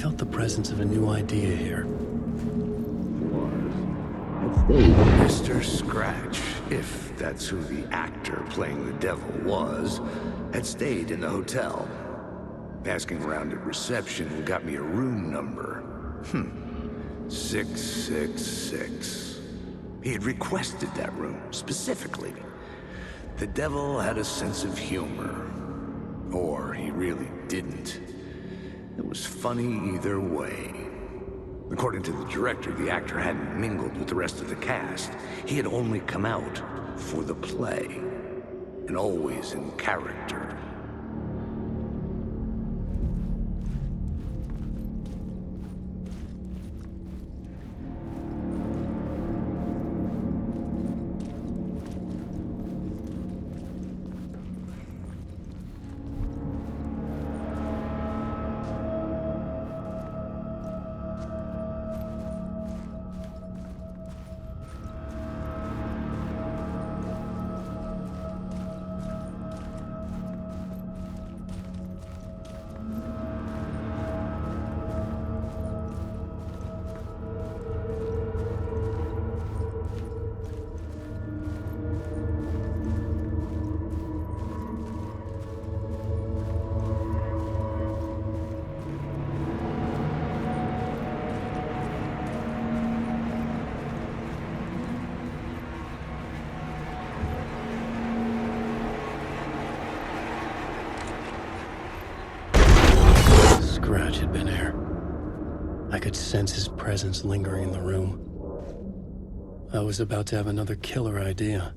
felt the presence of a new idea here. Mr. Scratch, if that's who the actor playing the devil was, had stayed in the hotel. Asking around at reception got me a room number. 666. He had requested that room, specifically. The devil had a sense of humor. Or he really didn't. It was funny either way. According to the director, the actor hadn't mingled with the rest of the cast. He had only come out for the play. And always in character. Scratch had been here. I could sense his presence lingering in the room. I was about to have another killer idea.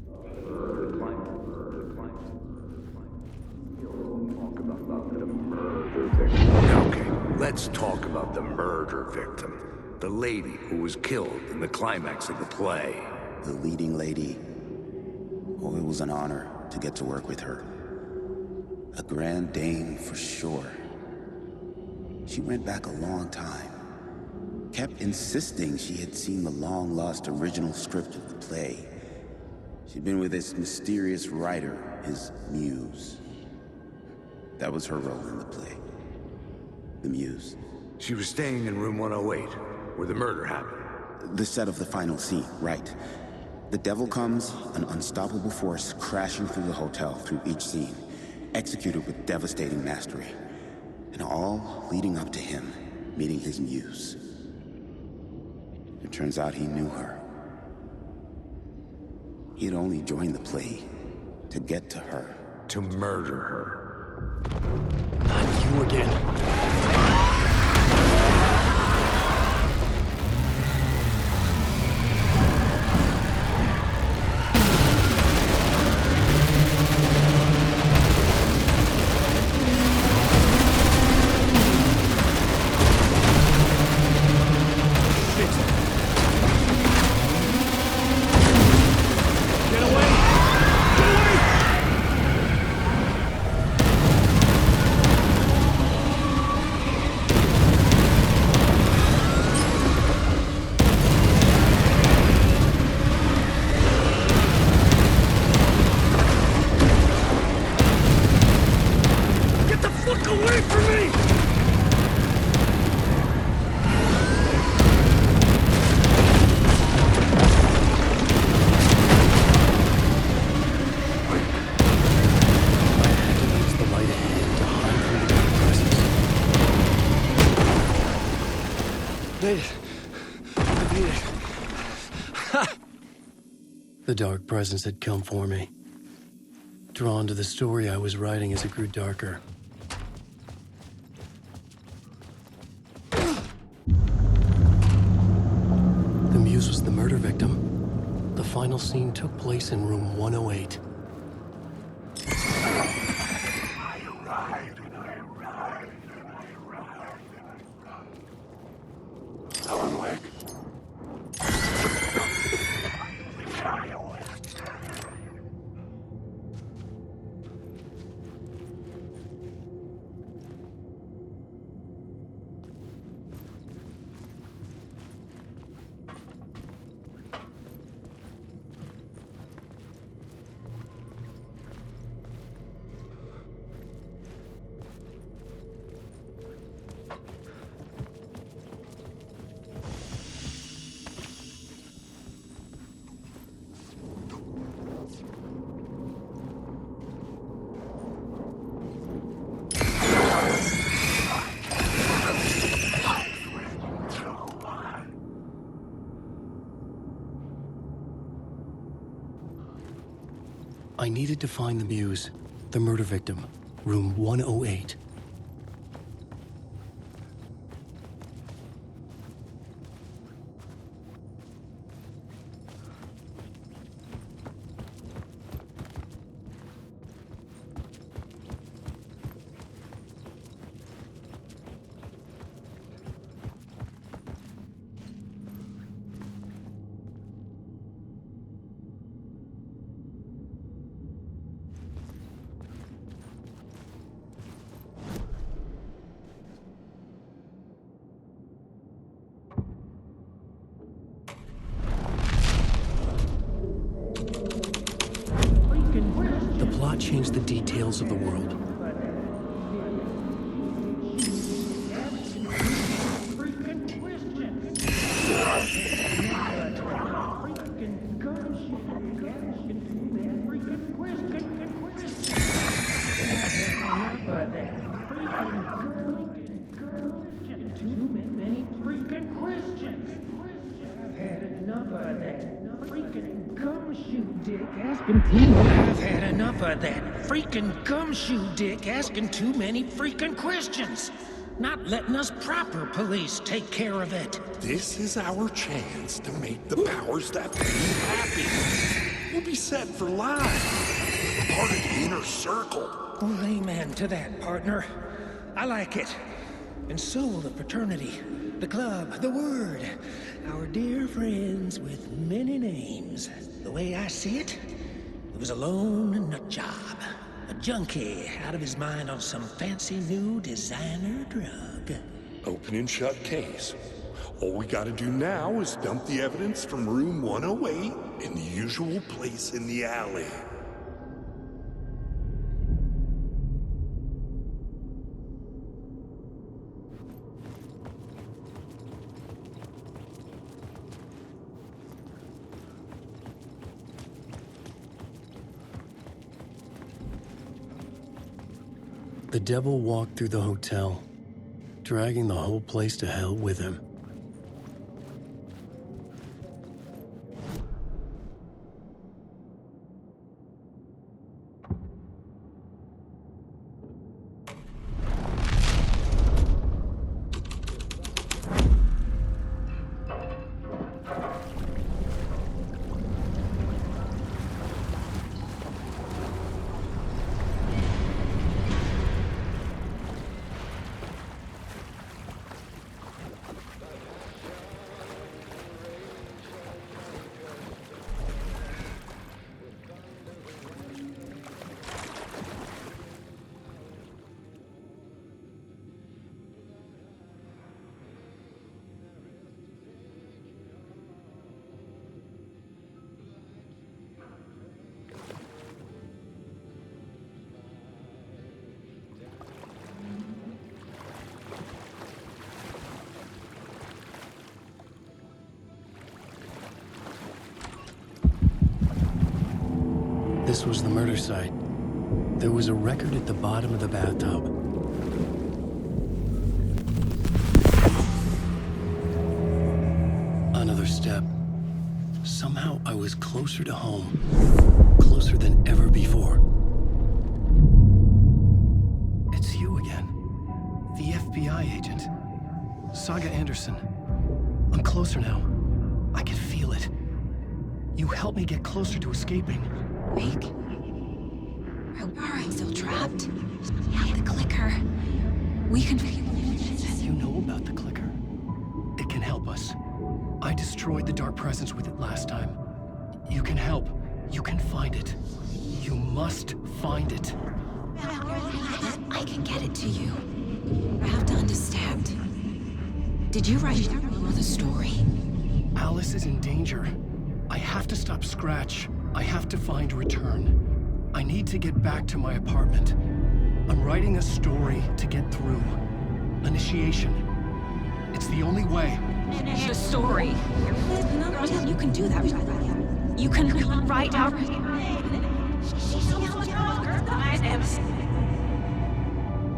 Okay, let's talk about the murder victim. The lady who was killed in the climax of the play. The leading lady. Oh, it was an honor to get to work with her. A grand dame for sure. She went back a long time. Kept insisting she had seen the long-lost original script of the play. She'd been with this mysterious writer, his muse. That was her role in the play. The muse. She was staying in room 108, where the murder happened. The set of the final scene, right. The devil comes, an unstoppable force crashing through the hotel through each scene, executed with devastating mastery. And all leading up to him meeting his muse. It turns out he knew her. He had only joined the play to get to her. To murder her. Not you again. The dark presence had come for me, drawn to the story I was writing as it grew darker. The muse was the murder victim. The final scene took place in room 108. I needed to find the Muse, the murder victim, room 108. The plot changed the details of the world. I've had enough of that freaking gumshoe dick asking too many freaking questions. Not letting us proper police take care of it. This is our chance to make the powers that be happy. We'll be set for life. A part of the inner circle. Well, amen to that, partner. I like it. And so the fraternity, the club, the word. Our dear friends with many names. The way I see it, it was a lone nut job. A junkie out of his mind on some fancy new designer drug. Open and shut case. All we gotta do now is dump the evidence from room 108 in the usual place in the alley. The devil walked through the hotel, dragging the whole place to hell with him. This was the murder site. There was a record at the bottom of the bathtub. Another step. Somehow I was closer to home. Closer than ever before. It's you again. The FBI agent. Saga Anderson. I'm closer now. I can feel it. You helped me get closer to escaping. Wake? Are I still trapped? Yeah, the clicker. We can... You know about the clicker. It can help us. I destroyed the dark presence with it last time. You can help. You can find it. You must find it. I can get it to you. I have to understand. Did you write the story? Alice is in danger. I have to stop Scratch. I have to find Return. I need to get back to my apartment. I'm writing a story to get through. Initiation. It's the only way. The story. You can do that. You can write out...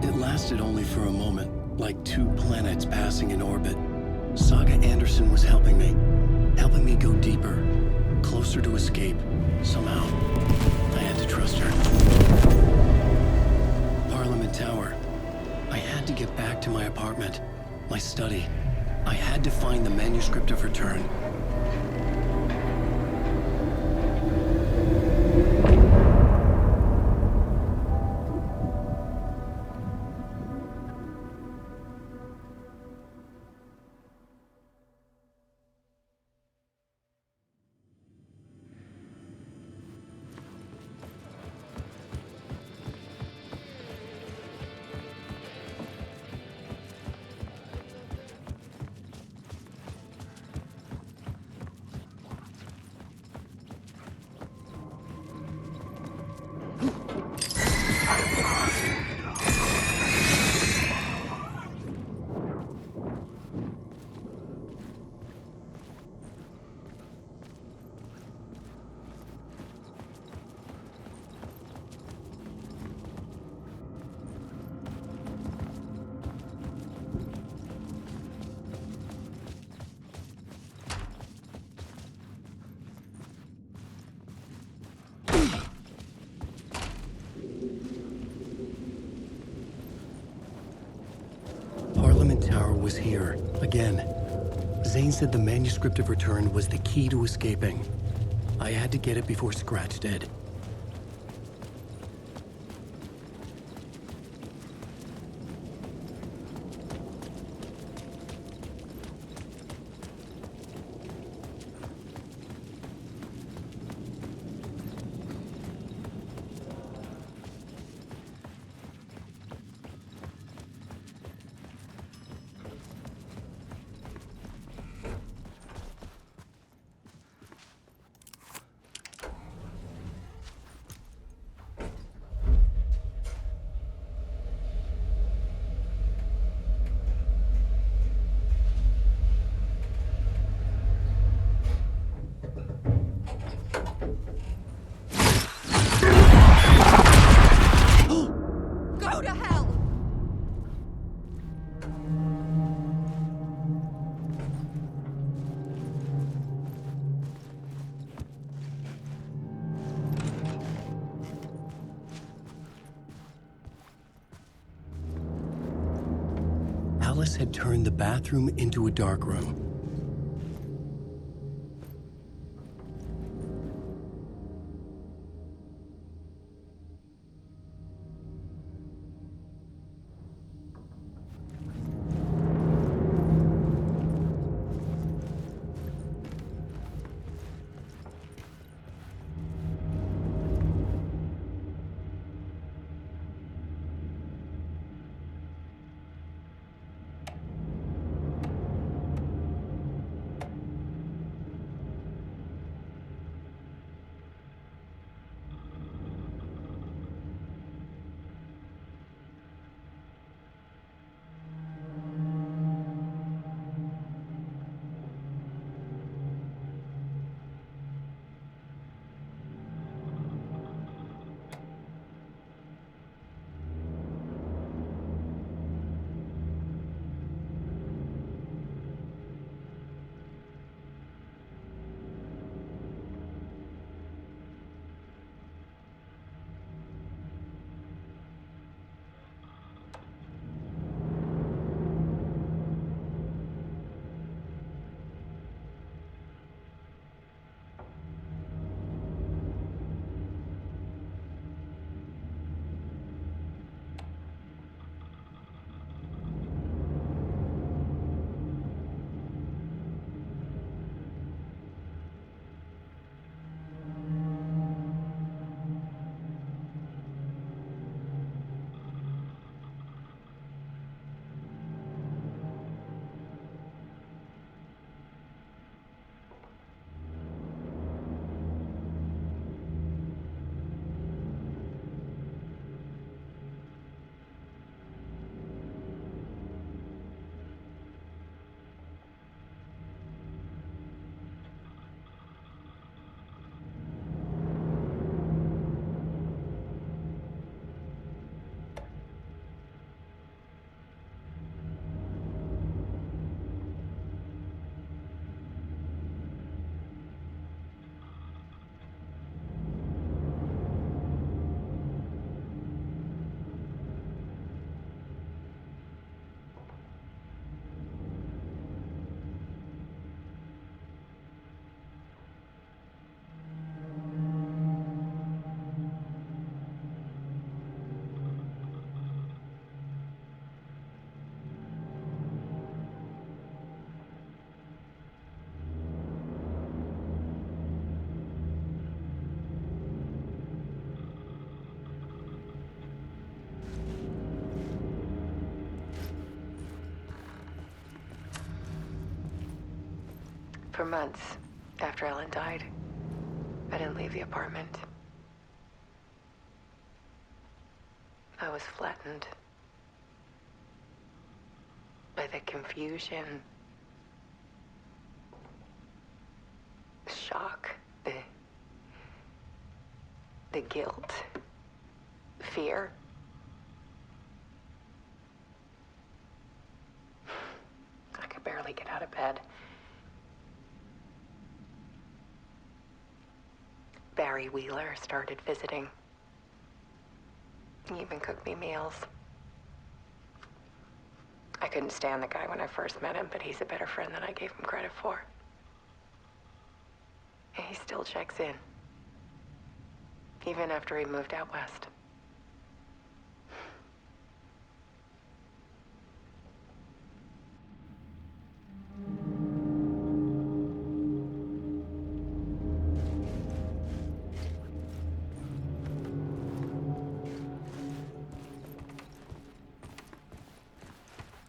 It lasted only for a moment, like two planets passing in orbit. Saga Anderson was helping me go deeper, closer to escape. Somehow, I had to try. faster. Parliament Tower. I had to get back to my apartment, my study. I had to find the manuscript of return. Parliament Tower was here, again. Zane said the manuscript of return was the key to escaping. I had to get it before Scratch did. Go to hell! Alice had turned the bathroom into a dark room. For months after Ellen died, I didn't leave the apartment. I was flattened by the confusion, the shock, the guilt, fear. I could barely get out of bed. Barry Wheeler started visiting. He even cooked me meals. I couldn't stand the guy when I first met him, but he's a better friend than I gave him credit for. And he still checks in, even after he moved out west.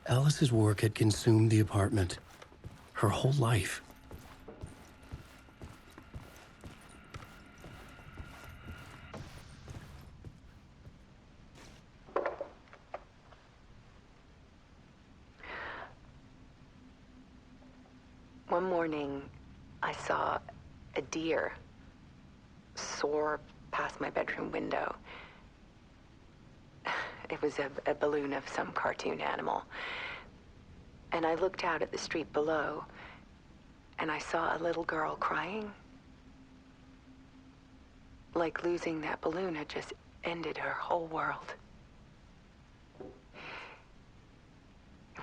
Alice's work had consumed the apartment. Her whole life. One morning, I saw a deer soar past my bedroom window. It was a balloon of some cartoon animal. And I looked out at the street below, and I saw a little girl crying. Like losing that balloon had just ended her whole world. It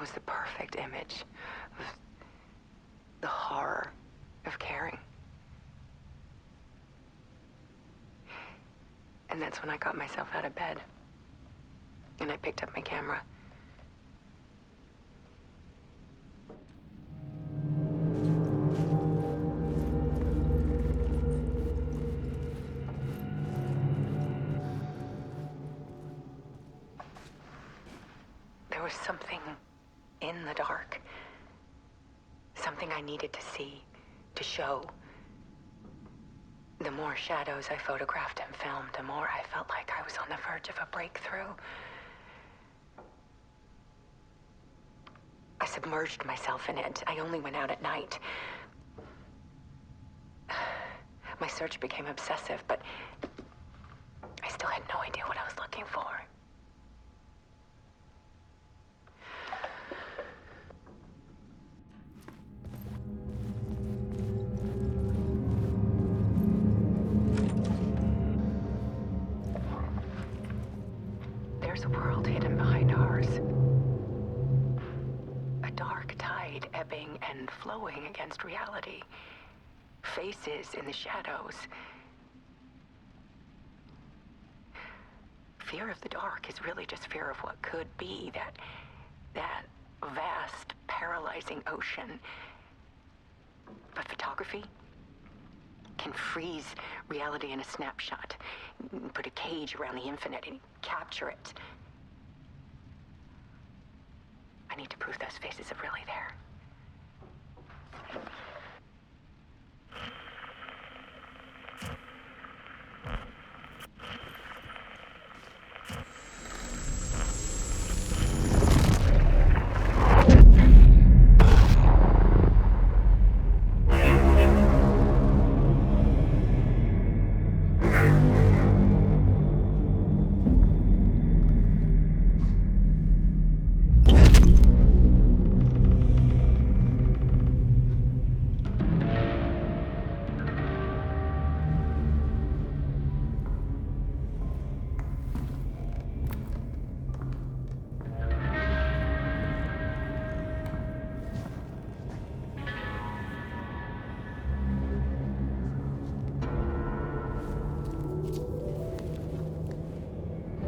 was the perfect image of the horror of caring. And that's when I got myself out of bed. And I picked up my camera. There was something in the dark. Something I needed to see, to show. The more shadows I photographed and filmed, the more I felt like I was on the verge of a breakthrough. I submerged myself in it. I only went out at night. My search became obsessive, but I still had no idea what I was looking for. There's a world hidden behind ours. A dark tide ebbing and flowing against reality. Faces in the shadows. Fear of the dark is really just fear of what could be, that vast, paralyzing ocean. But photography can freeze reality in a snapshot. Put a cage around the infinite and capture it. I need to prove those faces are really there.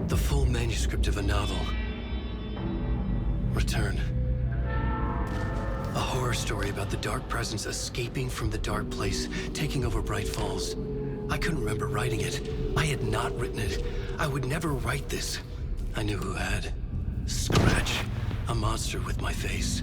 The full manuscript of a novel. Return. A horror story about the dark presence escaping from the dark place, taking over Bright Falls. I couldn't remember writing it. I had not written it. I would never write this. I knew who had. Scratch. A monster with my face.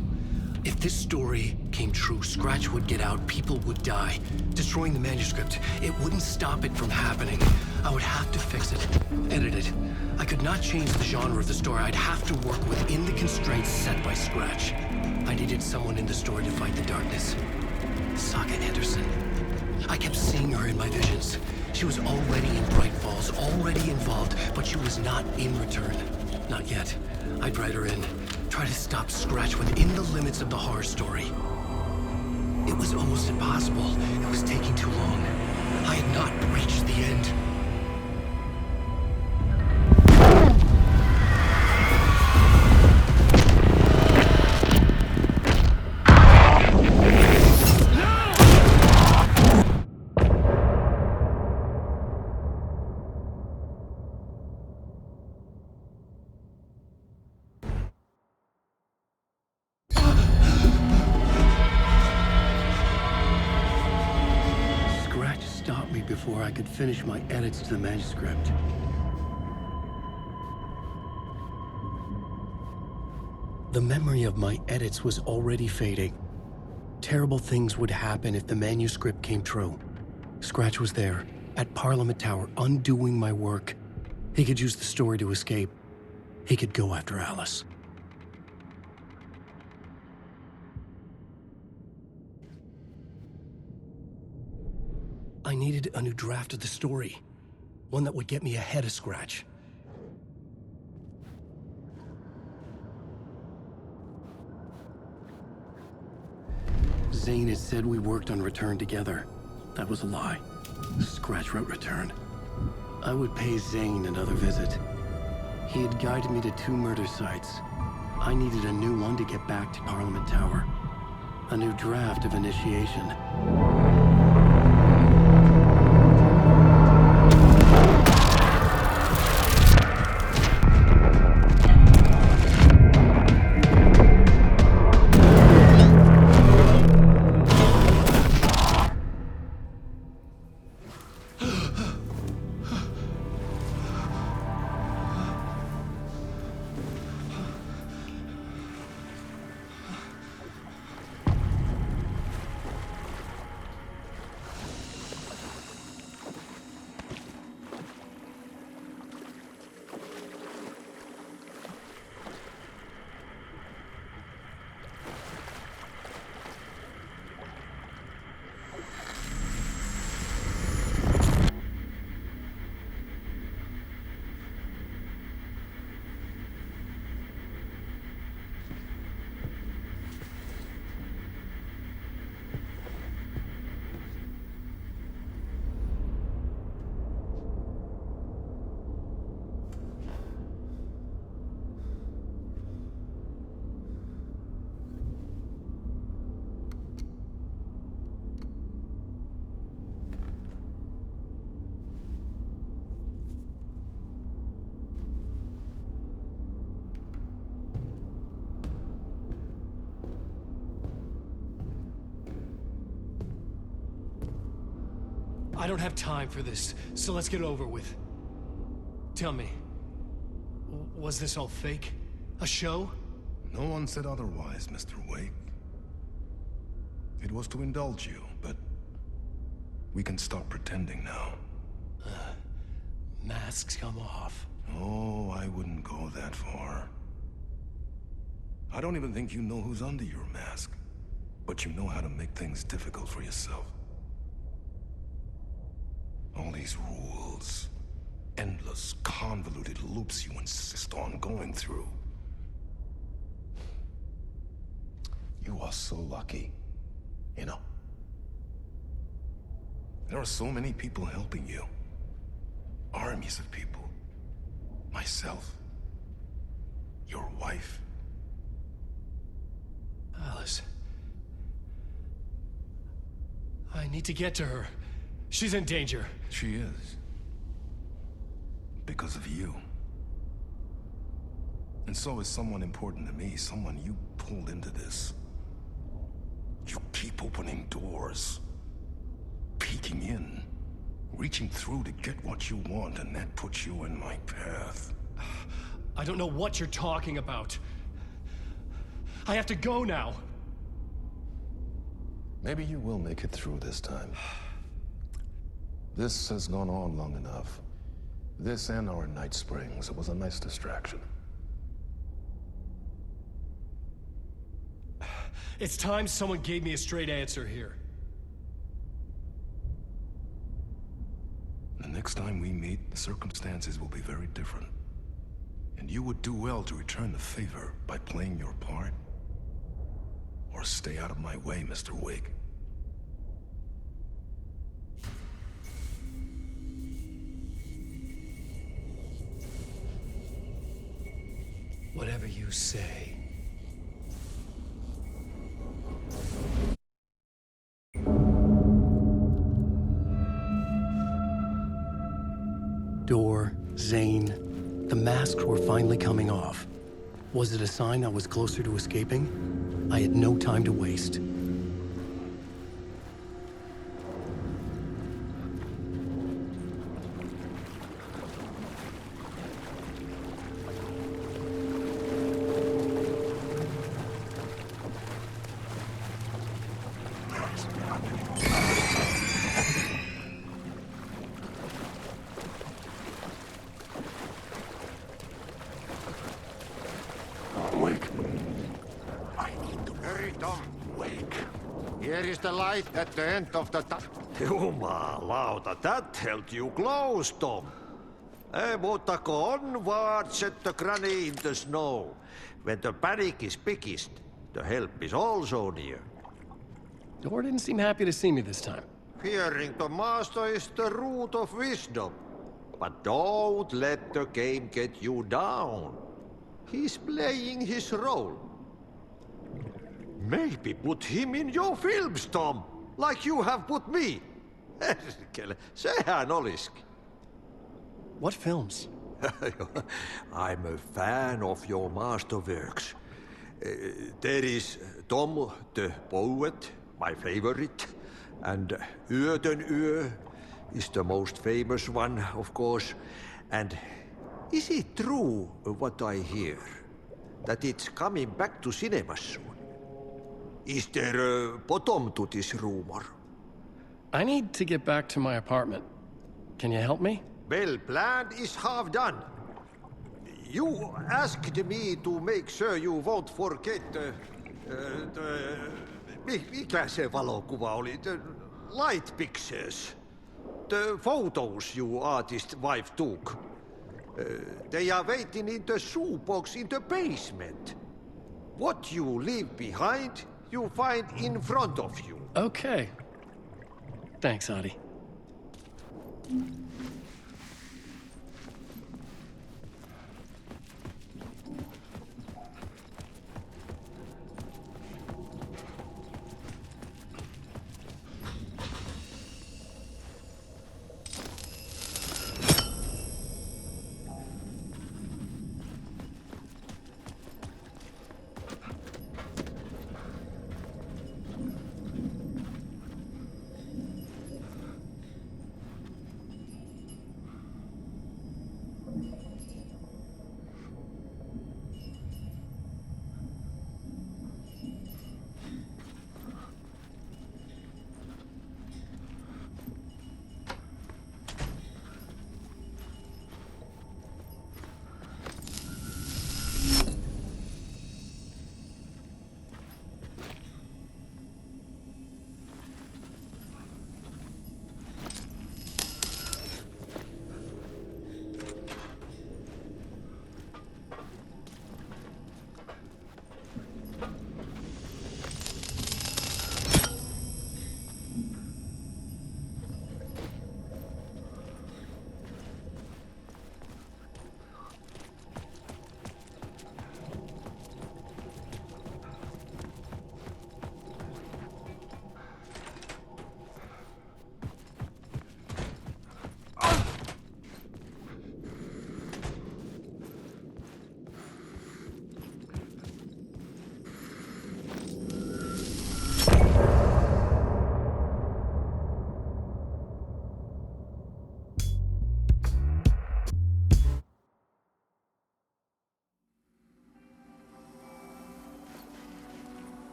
If this story came true, Scratch would get out, people would die. Destroying the manuscript, it wouldn't stop it from happening. I would have to fix it, edit it. I could not change the genre of the story. I'd have to work within the constraints set by Scratch. I needed someone in the story to fight the darkness. Saga Anderson. I kept seeing her in my visions. She was already in Bright Falls, already involved, but she was not in Return. Not yet. I'd write her in. Try to stop Scratch within the limits of the horror story. It was almost impossible. It was taking too long. I had not reached the end. Before I could finish my edits to the manuscript. The memory of my edits was already fading. Terrible things would happen if the manuscript came true. Scratch was there, at Parliament Tower, undoing my work. He could use the story to escape. He could go after Alice. I needed a new draft of the story. One that would get me ahead of Scratch. Zane had said we worked on Return together. That was a lie. Scratch wrote Return. I would pay Zane another visit. He had guided me to 2 murder sites. I needed a new one to get back to Parliament Tower. A new draft of Initiation. I don't have time for this, so let's get it over with. Tell me, was this all fake? A show? No one said otherwise, Mr. Wake. It was to indulge you, but we can stop pretending now. Masks come off. Oh, I wouldn't go that far. I don't even think you know who's under your mask, but you know how to make things difficult for yourself. All these rules, endless, convoluted loops you insist on going through. You are so lucky, you know. There are so many people helping you. Armies of people. Myself. Your wife. Alice. I need to get to her. She's in danger. She is. Because of you. And so is someone important to me, someone you pulled into this. You keep opening doors, peeking in, reaching through to get what you want, and that puts you in my path. I don't know what you're talking about. I have to go now. Maybe you will make it through this time. This has gone on long enough. This and our night springs. It was a nice distraction. It's time someone gave me a straight answer here. The next time we meet, the circumstances will be very different. And you would do well to return the favor by playing your part. Or stay out of my way, Mr. Wake. Whatever you say. Door, Zane, the masks were finally coming off. Was it a sign I was closer to escaping? I had no time to waste. Wake. I need to hurry, Tom. Wake. Here is the light at the end of the Jumalauta, that held you close, Tom. Mutta onward, said the granny in the snow. When the panic is biggest, the help is also near. Door didn't seem happy to see me this time. Fearing the master is the root of wisdom. But don't let the game get you down. He's playing his role. Maybe put him in your films, Tom, like you have put me. Sehän olisikin. What films? I'm a fan of your masterworks. There is Tom the Poet, my favorite, and Yöden Yö is the most famous one, of course. And is it true what I hear, that it's coming back to cinemas soon? Is there a bottom to this rumor? I need to get back to my apartment. Can you help me? Well, plan is half done. You asked me to make sure you won't forget mikä se valokuva oli? The light pictures. The photos you artist wife took. They are waiting in the shoebox in the basement. What you leave behind, you find in front of you. Okay. Thanks, Adi.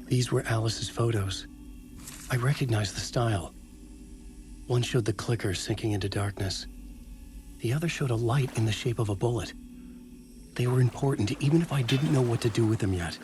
These were Alice's photos. I recognized the style. One showed the clicker sinking into darkness. The other showed a light in the shape of a bullet. They were important, even if I didn't know what to do with them yet.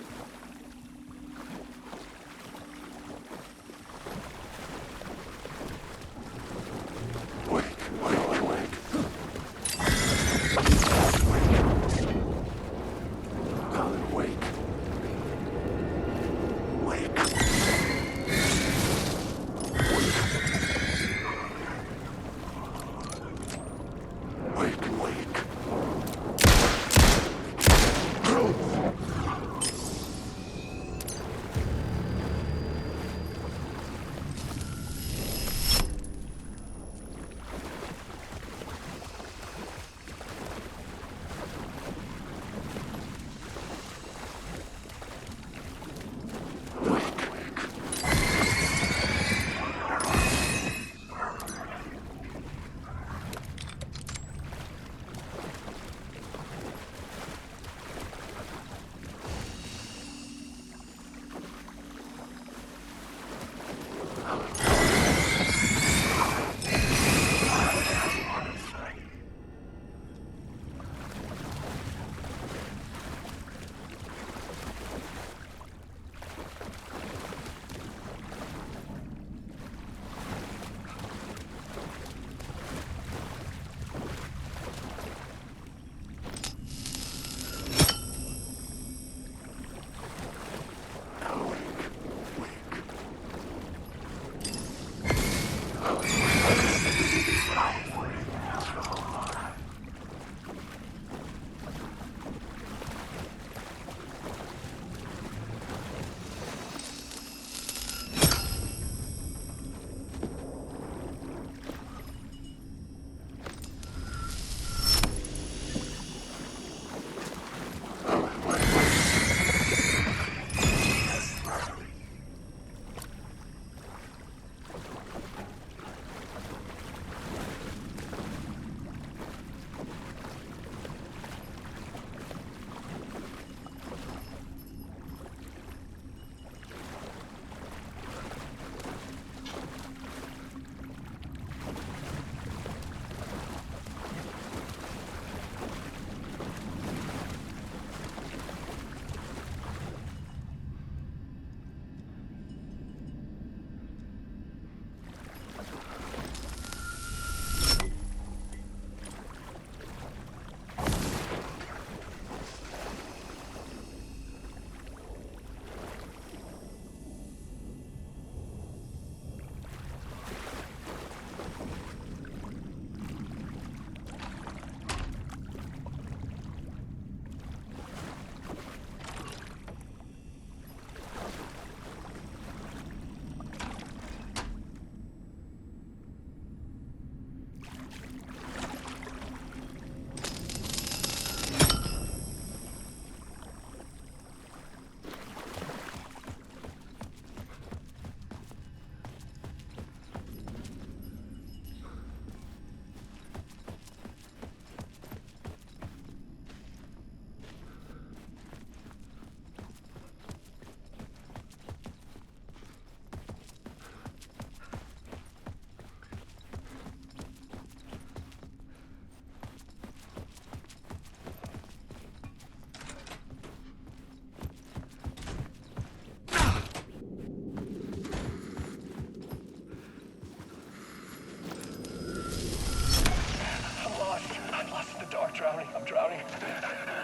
drowning. I'm drowning.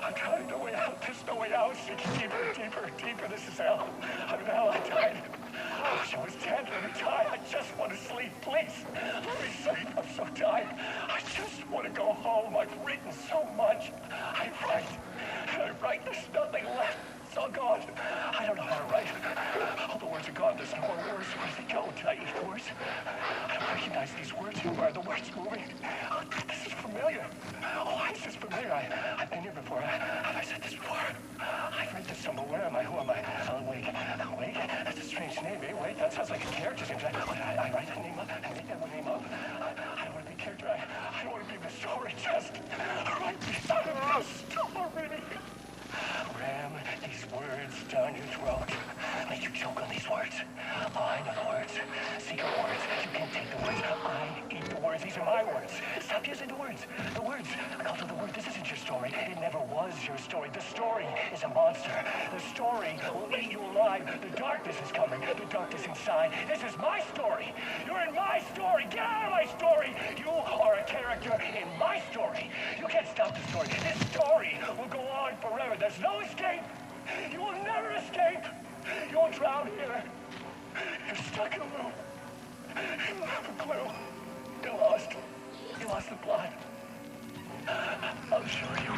I'm drowning. No way out. There's no way out. Sinking deeper, deeper, deeper. This is hell. I'm in hell. I died. Oh, she was dead. Let me die. I just want to sleep. Please. Let me sleep. I'm so tired. I just want to go home. I've written so much. I write. And I write. There's nothing left. It's all gone. I don't know how to write. All the words are gone. There's no more words. Where do they go? Did I eat the words? I don't recognize these words. Who are the words moving? Oh, this is familiar. Oh, why is this familiar? I've been here before. Have I said this before? I've read this somewhere. Where am I? Who am I? Alan Wake. Alan Wake? That's a strange name, eh? Wake? That sounds like a character's name. I write that name up. I make that one name up. I don't want to be a character. I don't want to be the story. Just write me out of the story. Ram these words down your throat. Make you choke story. It never was your story. The story is a monster. The story will eat you alive. The darkness is coming. The darkness inside. This is my story. You're in my story. Get out of my story. You are a character in my story. You can't stop the story. This story will go on forever. There's no escape. You will never escape. You will drown here. You're stuck in a room. You have a clue. You're lost. You lost the plot. I'll show you.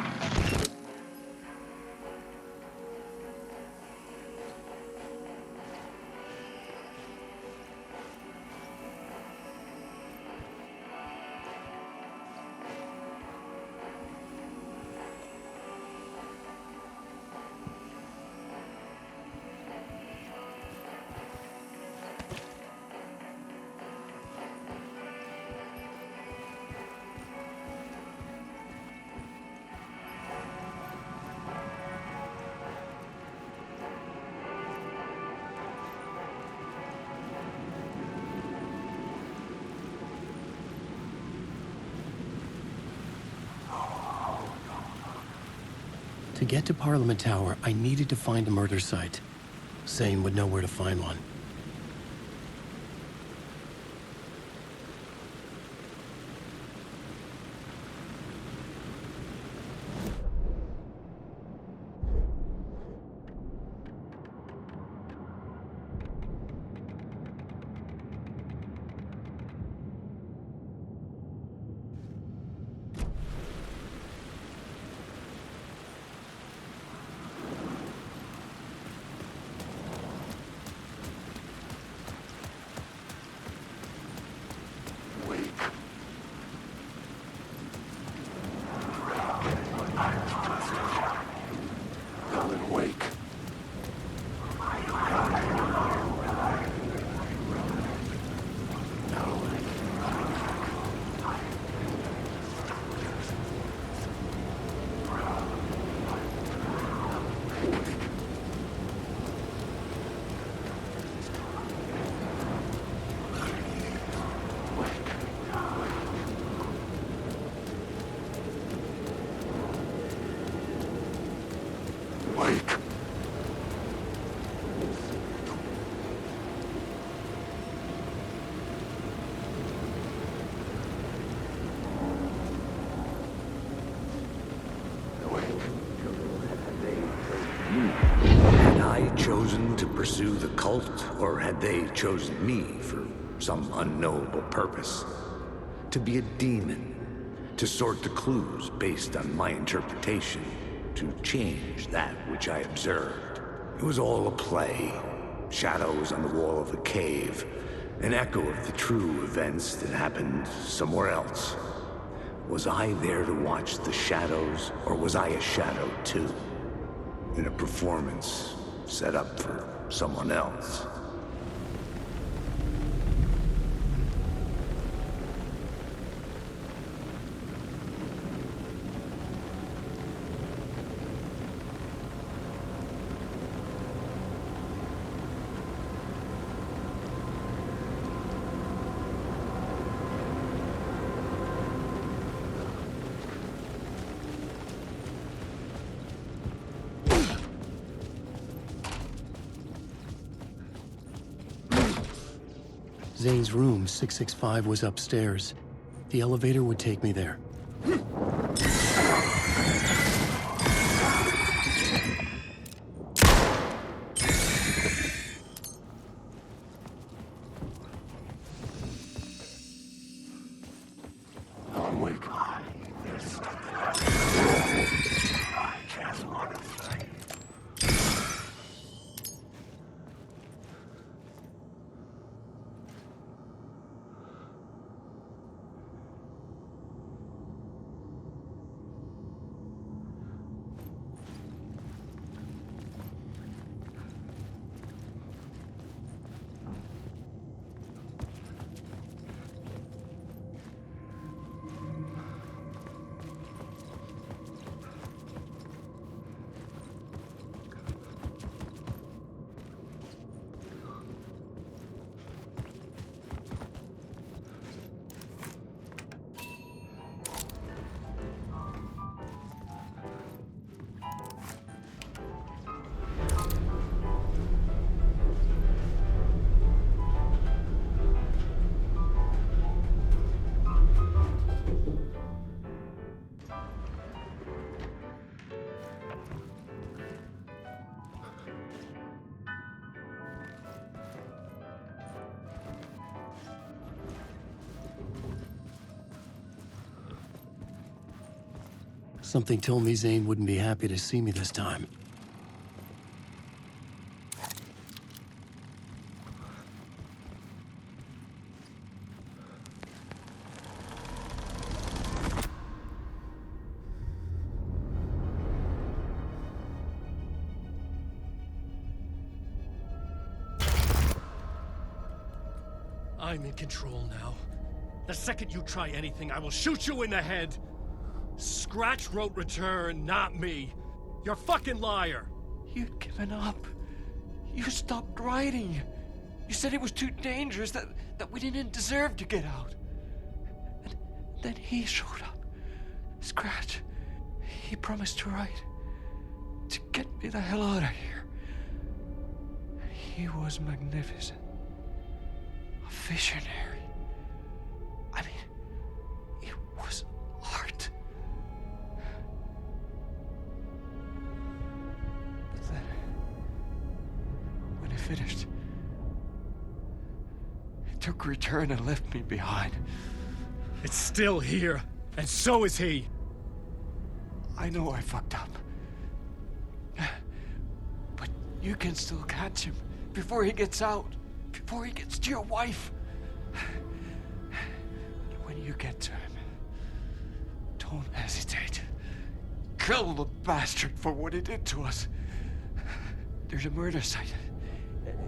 To get to Parliament Tower, I needed to find a murder site. Zane would know where to find one. Had I chosen to pursue the cult, or had they chosen me for some unknowable purpose? To be a demon, to sort the clues based on my interpretation, to change that which I observed. It was all a play. Shadows on the wall of the cave, an echo of the true events that happened somewhere else. Was I there to watch the shadows, or was I a shadow too? In a performance set up for someone else. Zane's room, 665, was upstairs. The elevator would take me there. Something told me Zane wouldn't be happy to see me this time. I'm in control now. The second you try anything, I will shoot you in the head! Scratch wrote return, not me. You're a fucking liar! You'd given up. You stopped writing. You said it was too dangerous, that we didn't deserve to get out. And then he showed up. Scratch. He promised to write. To get me the hell out of here. He was magnificent. A visionary. I mean, it was art. But then, when he finished, he took return and left me behind. It's still here, and so is he. I know I fucked up. But you can still catch him before he gets out, before he gets to your wife. When you get to him, don't hesitate. Kill the bastard for what he did to us. There's a murder site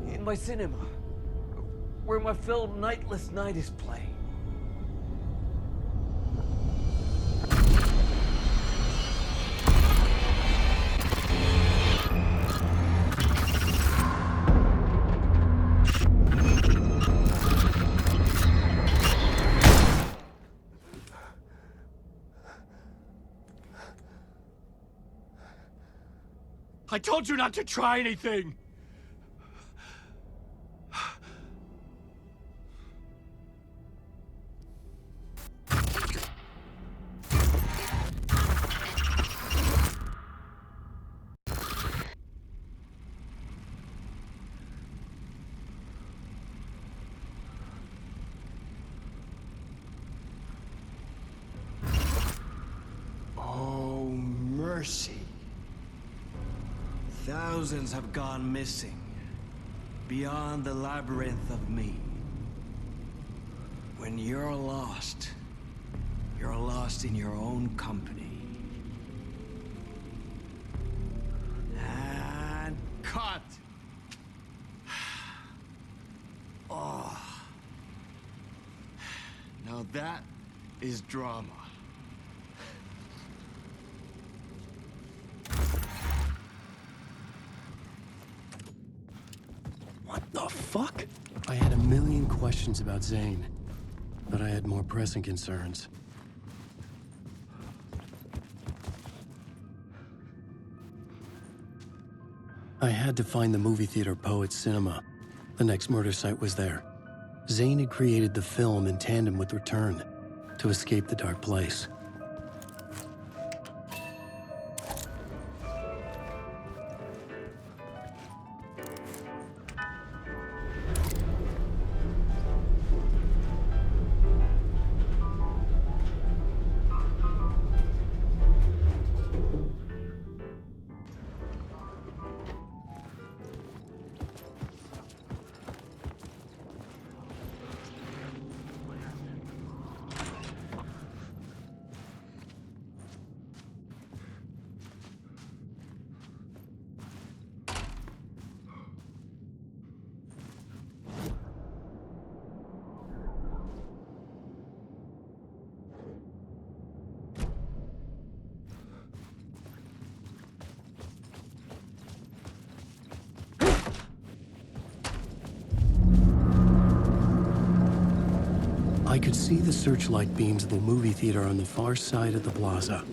in my cinema where my film Nightless Night is playing. I told you not to try anything! Oh, mercy. Thousands have gone missing, beyond the labyrinth of me. When you're lost in your own company. And cut! Oh. Now that is drama. What the fuck? I had a million questions about Zane, but I had more pressing concerns. I had to find the movie theater Poets Cinema. The next murder site was there. Zane had created the film in tandem with Return to escape the dark place. I could see the searchlight beams of the movie theater on the far side of the plaza.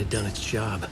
done its job.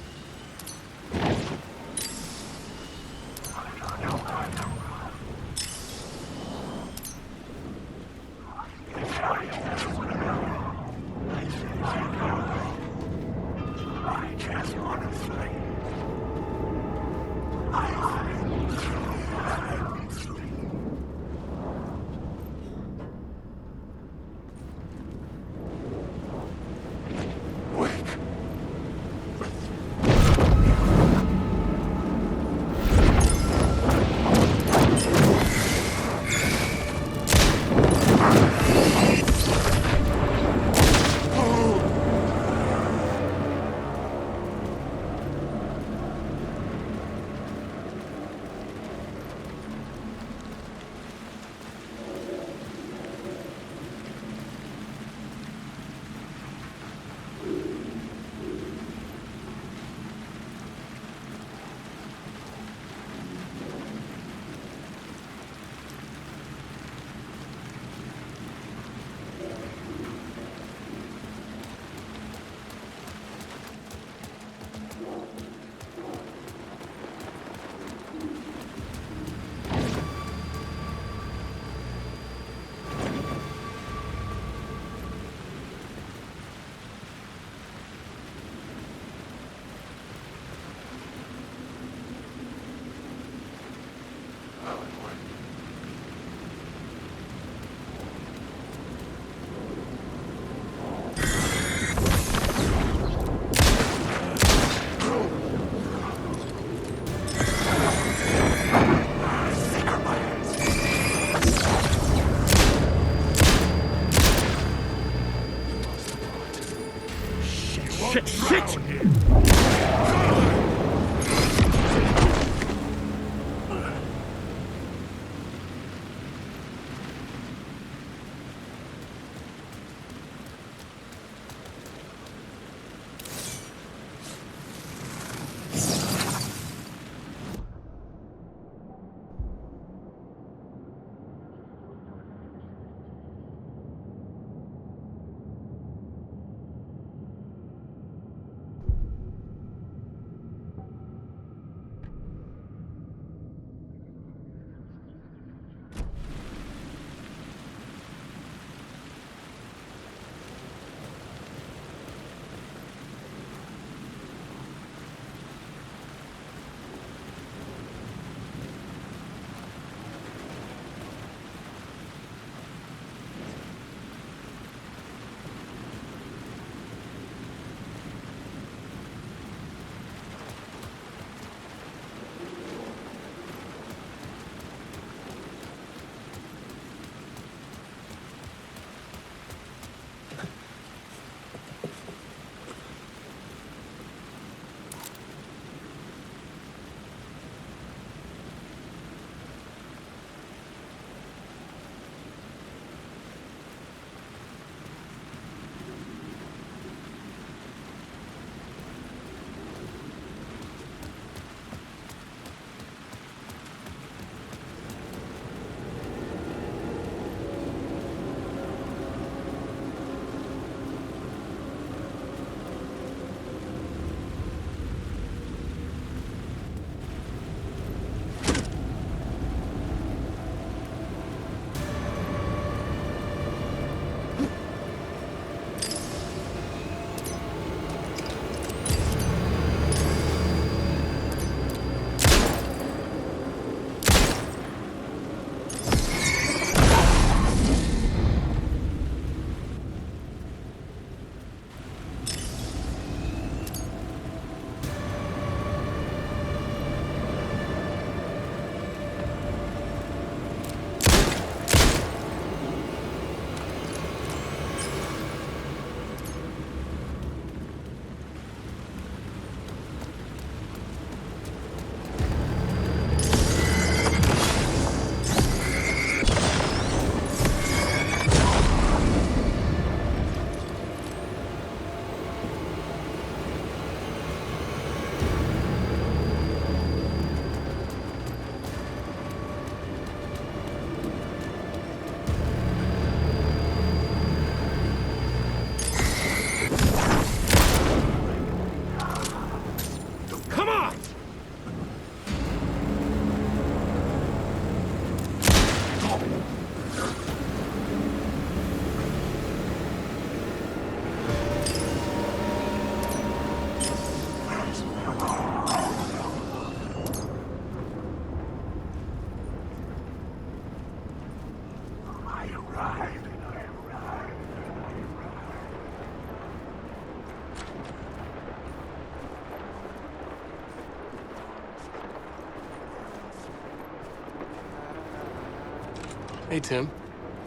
Hey, Tim.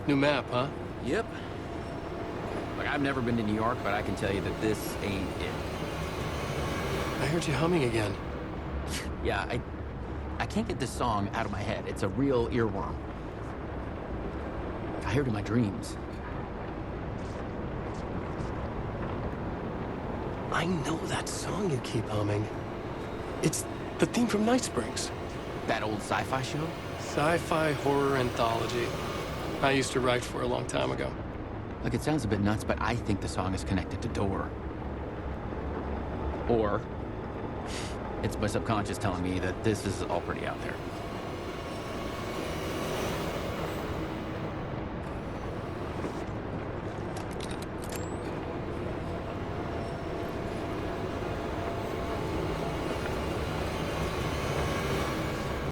New map, huh? Yep. Like, I've never been to New York, but I can tell you that this ain't it. I heard you humming again. Yeah, I can't get this song out of my head. It's a real earworm. I hear it in my dreams. I know that song you keep humming. It's the theme from Night Springs. That old sci-fi show? Sci-fi horror anthology. I used to write for a long time ago. Like, it sounds a bit nuts, but I think the song is connected to Door. Or it's my subconscious telling me that this is all pretty out there.